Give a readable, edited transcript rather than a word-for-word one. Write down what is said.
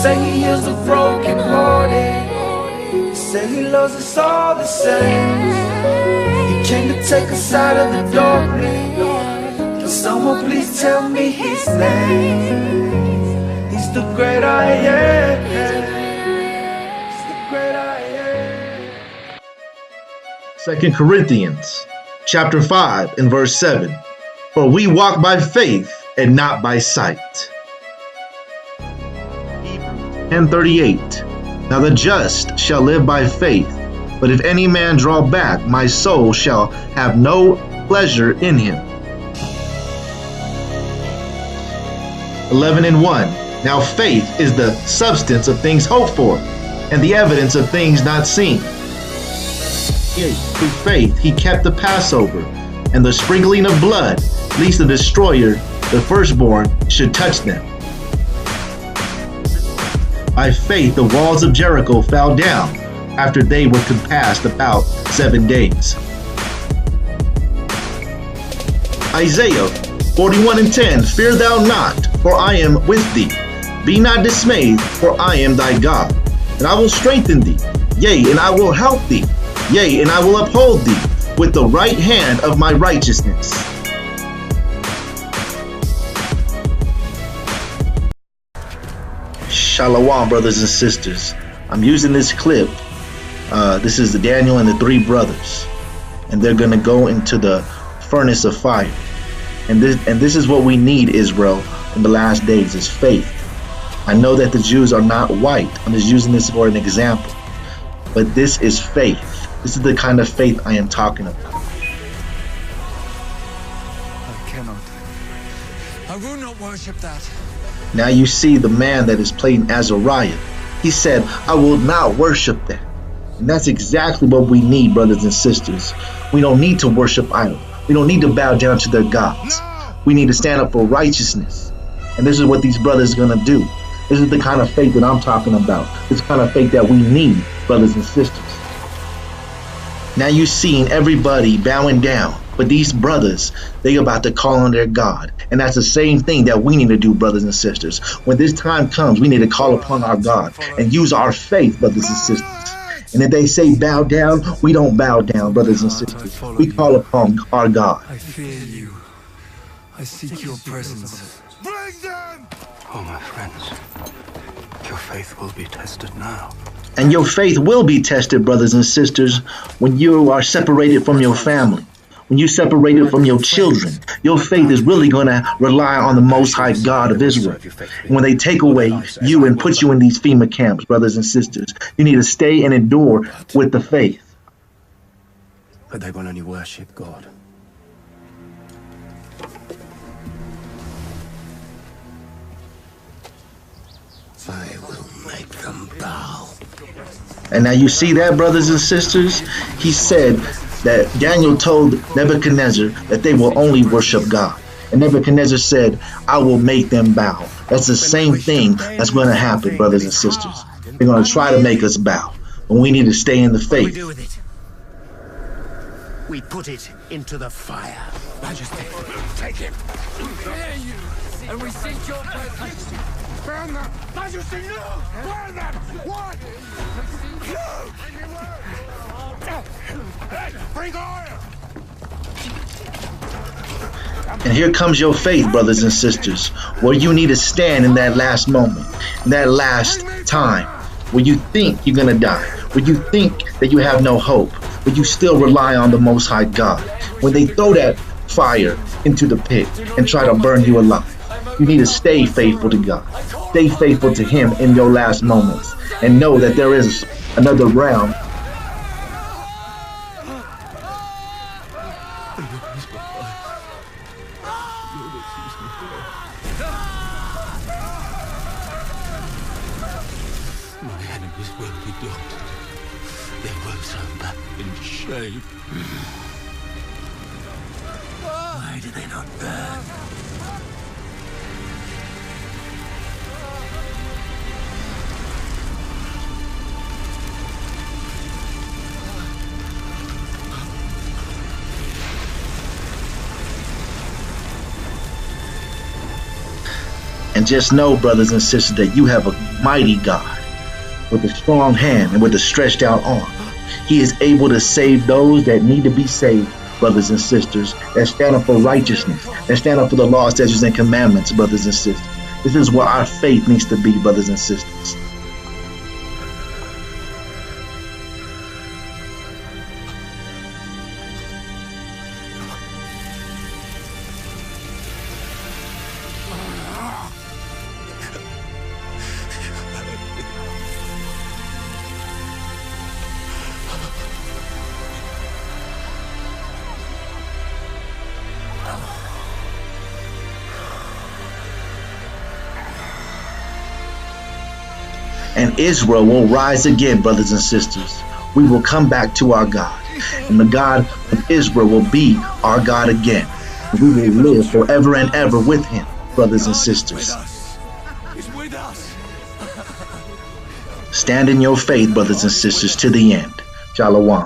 say he heals the broken hearted. He say he loves us all the same. He came to take us out of the darkness. Can someone please tell me his name? He's the great I am. He's the great I am. 2 Corinthians chapter 5 and verse 7. For we walk by faith and not by sight. Hebrews 10:38. Now the just shall live by faith, but if any man draw back, my soul shall have no pleasure in him. 11:1. Now faith is the substance of things hoped for, and the evidence of things not seen. Yea, through faith he kept the Passover, and the sprinkling of blood, lest the destroyer, the firstborn, should touch them. By faith the walls of Jericho fell down, after they were compassed about 7 days. Isaiah 41:10. Fear thou not, for I am with thee. Be not dismayed, for I am thy God. And I will strengthen thee, yea, and I will help thee, yea, and I will uphold thee with the right hand of my righteousness. Shalom, brothers and sisters. I'm using this clip. This is Daniel and the 3 brothers, and they're going to go into the furnace of fire. And this is what we need, Israel, in the last days, is faith. I know that the Jews are not white. I'm just using this for an example. But this is faith. This is the kind of faith I am talking about. I cannot. I will not worship that. Now you see the man that is playing Azariah. He said, I will not worship that. And that's exactly what we need, brothers and sisters. We don't need to worship idols. We don't need to bow down to their gods. We need to stand up for righteousness. And this is what these brothers are going to do. This is the kind of faith that I'm talking about. This kind of faith that we need, brothers and sisters. Now you're seeing everybody bowing down. But these brothers, they about to call on their God. And that's the same thing that we need to do, brothers and sisters. When this time comes, we need to call upon our God and use our faith, brothers and sisters. And if they say bow down, we don't bow down, brothers and sisters. We call upon our God. I fear you. I seek your presence. Bring them! Oh, my friends, your faith will be tested now. And your faith will be tested, brothers and sisters, when you are separated from your family. When you're separated from your children, your faith is really going to rely on the Most High God of Israel. When they take away you and put you in these FEMA camps, brothers and sisters, you need to stay and endure with the faith. But they will only worship God. I will make them bow. And now you see that, brothers and sisters? He said that Daniel told Nebuchadnezzar that they will only worship God. And Nebuchadnezzar said, I will make them bow. That's the same thing that's going to happen, brothers and sisters. They're going to try to make us bow. But we need to stay in the faith. What do we do with it? We put it into the fire. Majesty, take him. And we seek your presence. Burn them! Majesty, no! Burn them! What? No! Bring oil! And here comes your faith, brothers and sisters, where you need to stand in that last moment, in that last time, where you think you're going to die, where you think that you have no hope, but you still rely on the Most High God. When they throw that fire into the pit and try to burn you alive, you need to stay faithful to God. Stay faithful to Him in your last moments, and know that there is another realm. My enemies will be daunted. They will turn back in shame. Why do they not burn? And And just know, brothers and sisters, that you have a mighty God with a strong hand and with a stretched out arm. He is able to save those that need to be saved, brothers and sisters, that stand up for righteousness, that stand up for the law, statutes, and commandments, brothers and sisters. This is where our faith needs to be, brothers and sisters. And Israel will rise again, brothers and sisters. We will come back to our God. And the God of Israel will be our God again. And we will live forever and ever with him, brothers and sisters. He's with us. Stand in your faith, brothers and sisters, to the end. Shalom.